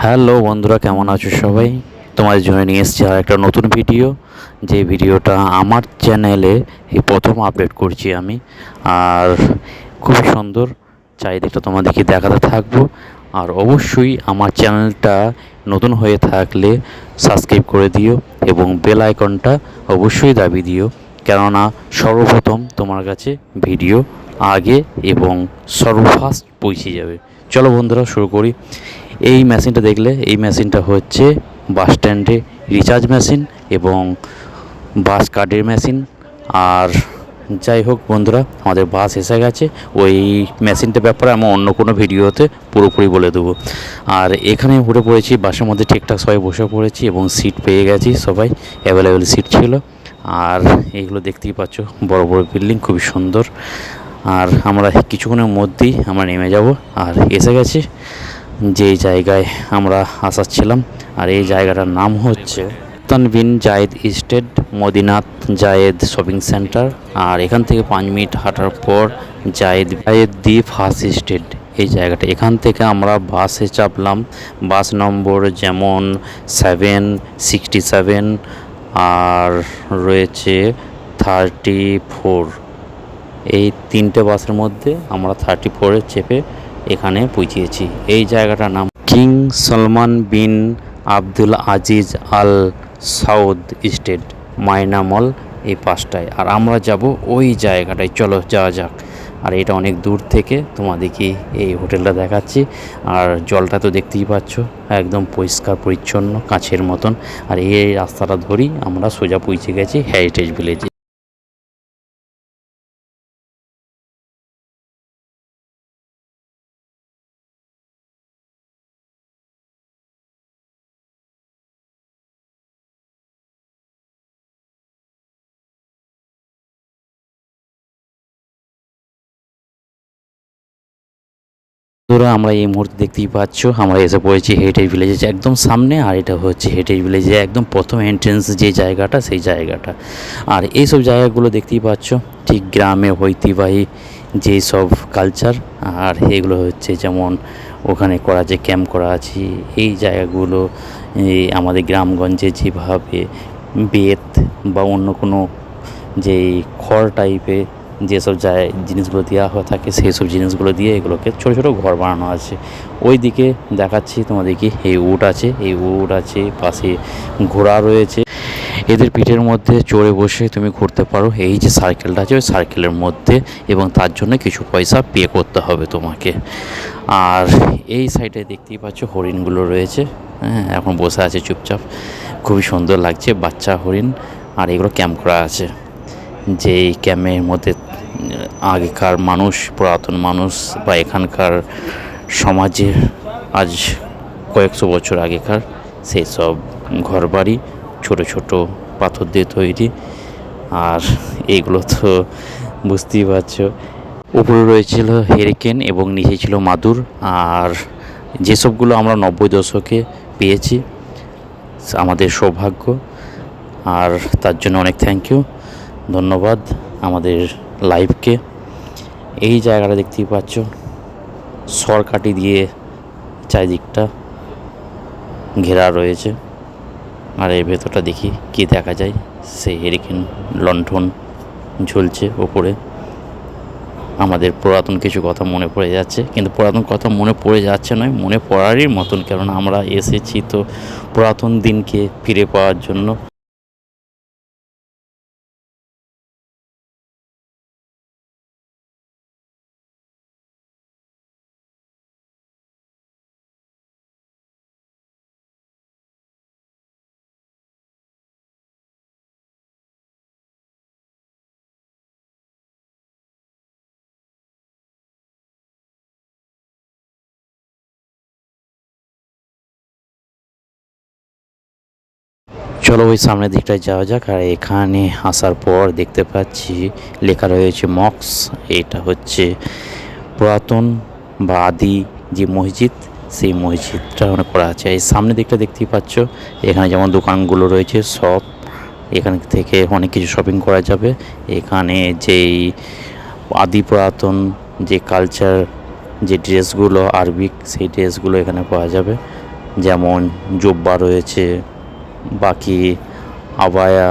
Hello বন্ধুরা, কেমন আছো সবাই? তোমাদের জন্য নিয়ে এসেছি আর একটা নতুন ভিডিও। যে ভিডিওটা আমার চ্যানেলে এই প্রথম আপডেট করছি আমি। আর খুবই সুন্দর, চারিদিকটা তোমাদেরকে দেখাতে থাকবো। আর অবশ্যই আমার চ্যানেলটা নতুন হয়ে থাকলে সাবস্ক্রাইব করে দিও এবং বেল আইকনটা অবশ্যই দাবিয়ে দিও, কেননা সর্বপ্রথম তোমার কাছে ভিডিও আগে এবং সর্বফার্স্ট পৌঁছে যাবে। চলো বন্ধুরা, শুরু করি। এই মেশিনটা দেখলে, এই মেশিনটা হচ্ছে বাস স্ট্যান্ডে রিচার্জ মেশিন এবং বাস কার্ডের মেশিন। আর যাই হোক বন্ধুরা, আমাদের বাস এসে গেছে। ওই মেশিনটার ব্যাপারে আমি অন্য কোনো ভিডিওতে পুরোপুরি বলে দেবো। আর এখানে উঠে পড়েছি, বাসের মধ্যে ঠিকঠাক সবাই বসে পড়েছি এবং সিট পেয়ে গেছি, সবাই অ্যাভেলেবেল সিট ছিল। আর এইগুলো দেখতেই পাচ্ছ, বড় বড় বিল্ডিং, খুবই সুন্দর। আর আমরা কিছুক্ষণের মধ্যেই আমরা নেমে যাব। আর এসে গেছি যে জায়গায় আমরা আসাচ্ছিলাম। আর এই জায়গাটার নাম হচ্ছে সুলতান বিন জায়েদ স্টেট মদিনাত জায়েদ শপিং সেন্টার। আর এখান থেকে 5 মিনিট হাঁটার পর জায়েদ দি ফার্স্ট স্টেট এই জায়গাটা। এখান থেকে আমরা বাসে চাপলাম, বাস নম্বর যেমন 767 আর রয়েছে 34। এই তিনটে বাসের মধ্যে আমরা 34-এ চেপে এখানে পৌঁছেছি। এই জায়গাটার নাম কিং সলমান বিন আব্দুল আজিজ আল সাউদ স্টেট, মাইনা মল, এই পাশটায়। আর আমরা যাব ওই জায়গাটায়, চলো যাওয়া যাক। আর এটা অনেক দূর থেকে তোমাদেরকে এই হোটেলটা দেখাচ্ছি। আর জলটা তো দেখতেই পাচ্ছ, একদম পরিষ্কার পরিচ্ছন্ন কাঁচের মতন। আর এই রাস্তাটা ধরেই আমরা সোজা পৌঁছে গেছি হেরিটেজ ভিলেজে। বন্ধুরা, আমরা এই মুহূর্তে দেখতেই পাচ্ছ, আমরা এসে পড়েছি হেরিটেজ ভিলেজের একদম সামনে। আর এটা হচ্ছে হেরিটেজ ভিলেজে একদম প্রথম এন্ট্রেন্স যে জায়গাটা, সেই জায়গাটা। আর এইসব জায়গাগুলো দেখতেই পাচ্ছ, ঠিক গ্রামে ঐতিহ্যবাহী যেসব কালচার। আর এগুলো হচ্ছে যেমন ওখানে করা, যে ক্যাম্প করা আছে, এই জায়গাগুলো এই আমাদের গ্রামগঞ্জে যেভাবে বেত বা অন্য কোনো যেই খড় টাইপের যেসব জিনিসগুলো দেওয়া হয়ে থাকে, সেই সব জিনিসগুলো দিয়ে এগুলোকে ছোটো ছোটো ঘর বানানো আছে। ওই দিকে দেখাচ্ছি তোমাদেরকে, এই উট আছে, এই উট আছে, পাশে ঘোড়া রয়েছে। এদের পিঠের মধ্যে চড়ে বসে তুমি ঘুরতে পারো। এই যে সার্কেলটা আছে, ওই সার্কেলের মধ্যে, এবং তার জন্য কিছু পয়সা পে করতে হবে তোমাকে। আর এই সাইডে দেখতেই পাচ্ছ হরিণগুলো রয়েছে, হ্যাঁ, এখন বসে আছে চুপচাপ, খুবই সুন্দর লাগছে, বাচ্চা হরিণ। আর এগুলো ক্যাম্প করা আছে, যে ক্যাম্পের মধ্যে আগেকার মানুষ, পুরাতন মানুষ বা এখানকার সমাজে আজ কয়েকশো বছর আগেকার সেই সব ঘরবাড়ি, ছোট ছোট পাথর দিয়ে তৈরি। আর এইগুলো তো বুঝতেই পারছো, উপরে রয়েছিল হেরিকেন এবং নিচে ছিল মাদুর। আর যেসবগুলো আমরা 90 দশকে পেয়েছি, আমাদের সৌভাগ্য। আর তার জন্য অনেক থ্যাংক ইউ, ধন্যবাদ আমাদের লাইভকে। এই জায়গাটা দেখতেই পাচ্ছ, সরকাটি দিয়ে চারিদিকটা ঘেরা রয়েছে। আর এর ভেতরটা দেখি কি দেখা যায়, সেই হেরিকেন লণ্ঠন ঝুলছে ওপরে। আমাদের পুরাতন কিছু কথা মনে পড়ে যাচ্ছে, কিন্তু পুরাতন কথা মনে পড়ে যাচ্ছে নয়, মনে পড়ারই মতন, কেননা আমরা এসেছি তো পুরাতন দিনকে ফিরে পাওয়ার জন্য। চলো ওই সামনের দিকটায় যাওয়া যাক। আর এখানে আসার পর দেখতে পাচ্ছি লেখা রয়েছে মক্স। এটা হচ্ছে পুরাতন বা আদি যে মসজিদ, সেই মসজিদটা অনেক করা আছে। এই সামনের দিকটা দেখতেই পাচ্ছ, এখানে যেমন দোকানগুলো রয়েছে সব, এখান থেকে অনেক কিছু শপিং করা যাবে। এখানে যেই আদি পুরাতন যে কালচার, যে ড্রেসগুলো আরবিক, সেই ড্রেসগুলো এখানে পাওয়া যাবে। যেমন জোব্বা রয়েছে, বাকি আবায়া,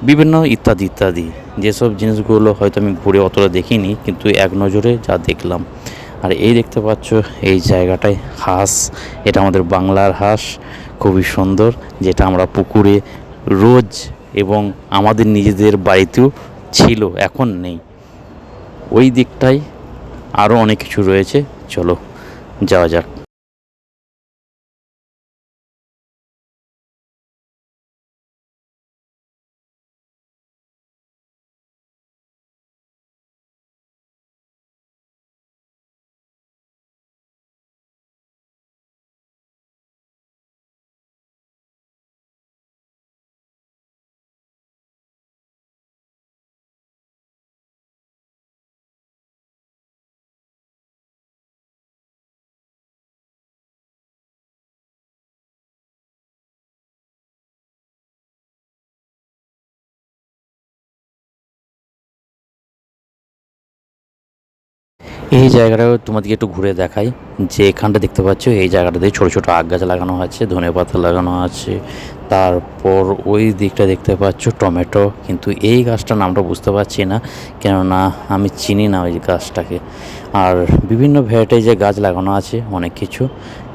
বিভিন্ন ইত্যাদি ইত্যাদি, যেসব জিনিসগুলো হয়তো আমি ঘুরে অতটা দেখিনি, কিন্তু এক নজরে যা দেখলাম। আর এই দেখতে পাচ্ছ এই জায়গাটায় হাঁস, এটা আমাদের বাংলার হাঁস, খুবই সুন্দর, যেটা আমরা পুকুরে রোজ এবং আমাদের নিজেদের বাড়িতেও ছিল, এখন নেই। ওই দিকটায় আরও অনেক কিছু রয়েছে, চলো যাওয়া যাক। এই জায়গাটাও তোমাদেরকে একটু ঘুরে দেখাই, যে এখানটা দেখতে পাচ্ছ এই জায়গাটাতে ছোটো ছোটো আখ গাছ লাগানো আছে, ধনেপাতা লাগানো আছে। তারপর ওই দিকটা দেখতে পাচ্ছ টমেটো, কিন্তু এই গাছটার নামটা বুঝতে পারছি না, কেননা আমি চিনি না ওই গাছটাকে। আর বিভিন্ন ভ্যারাইটিজের গাছ লাগানো আছে অনেক কিছু,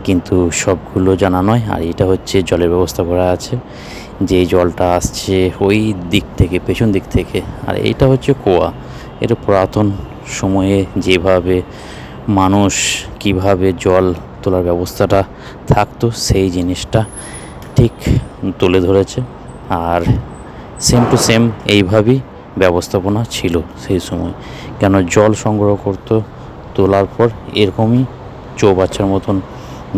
কিন্তু সবগুলো জানা নয়। আর এটা হচ্ছে জলের ব্যবস্থা করা আছে, যে জলটা আসছে ওই দিক থেকে, পেছন দিক থেকে। আর এইটা হচ্ছে কুয়া। এটা পুরাতন সময়ে যেভাবে মানুষ কিভাবে জল তোলার ব্যবস্থাটা থাকতো, সেই জিনিসটা ঠিক তুলে ধরেছে। আর সেম টু সেম এইভাবেই ব্যবস্থাপনা ছিল সেই সময়, কেন জল সংগ্রহ করতো, তোলার পর এরকমই চৌবাচ্চার মতন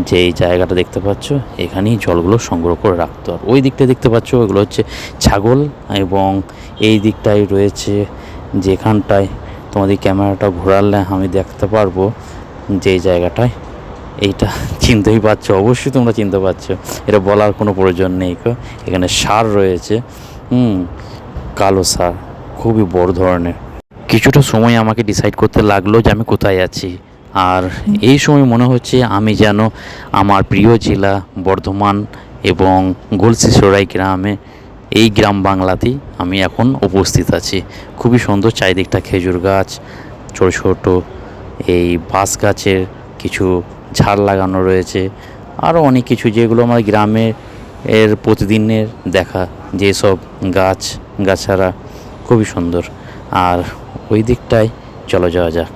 যেই জায়গাটা দেখতে পাচ্ছ, এখানেই জলগুলো সংগ্রহ করে রাখতো। আর ওই দিকটা দেখতে পাচ্ছ ওগুলো হচ্ছে ছাগল, এবং এই দিকটায় রয়েছে, যেখানটায় তোমাদের ক্যামেরাটা ঘোরালে আমি দেখতে পারবো যে জায়গাটায়, এইটা চিনতেই পারছো, অবশ্যই তোমরা চিনতে পারছো, এটা বলার কোনো প্রয়োজন নেই। এখানে ষাঁড় রয়েছে, কালো ষাঁড়, খুবই বড় ধরনের। কিছুটা সময় আমাকে ডিসাইড করতে লাগলো যে আমি কোথায় আছি। আর এই সময় মনে হচ্ছে আমি যেন আমার প্রিয় জেলা বর্ধমান এবং গলসিসরাই গ্রামে, এই গ্রাম বাংলাতেই আমি এখন উপস্থিত আছি। খুবই সুন্দর চারিদিকটা, খেজুর গাছ, ছোটো ছোটো এই বাঁশ গাছের কিছু ঝাড় লাগানো রয়েছে, আরও অনেক কিছু যেগুলো আমার গ্রামের প্রতিদিনের দেখা, যেসব গাছ গাছারা খুবই সুন্দর। আর ওই দিকটায় চলো যাওয়া যাক।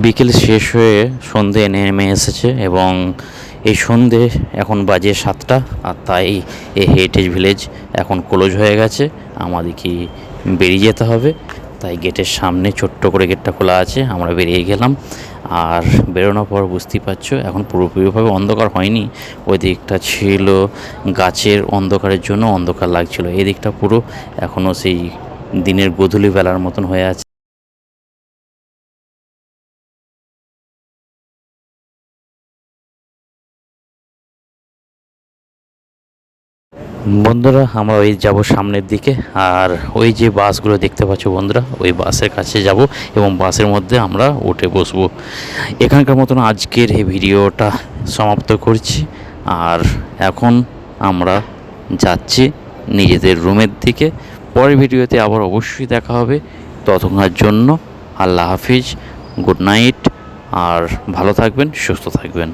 বিকেল শেষ হয়ে সন্ধে নেমে এসেছে, এবং এই সন্ধে এখন বাজে 7টা। আর তাই এই হেরিটেজ ভিলেজ এখন ক্লোজ হয়ে গেছে, আমাদেরকে বেরিয়ে যেতে হবে। তাই গেটের সামনে ছোট্ট করে গেটটা খোলা আছে, আমরা বেরিয়ে গেলাম। আর বেরোনোর পর বুঝতেই পারছো এখন পুরোপুরিভাবে অন্ধকার হয়নি, ওই দিকটা ছিল গাছের অন্ধকারের জন্য অন্ধকার লাগছিল, এই দিকটা পুরো এখনও সেই দিনের গোধূলি বেলার মতন হয়ে আছে। বন্ধুরা আমরা ওই যাব সামনের দিকে, আর ওই যে বাসগুলো দেখতে পাচ্ছ বন্ধুরা, ওই বাসের কাছে যাব এবং বাসের মধ্যে আমরা উঠে বসবো। এখানকার মতন আজকের এই ভিডিওটা সমাপ্ত করছি। আর এখন আমরা যাচ্ছি নিজেদের রুমের দিকে। পরের ভিডিওতে আবার অবশ্যই দেখা হবে, ততক্ষণের জন্য আল্লাহ হাফিজ, গুড নাইট। আর ভালো থাকবেন, সুস্থ থাকবেন।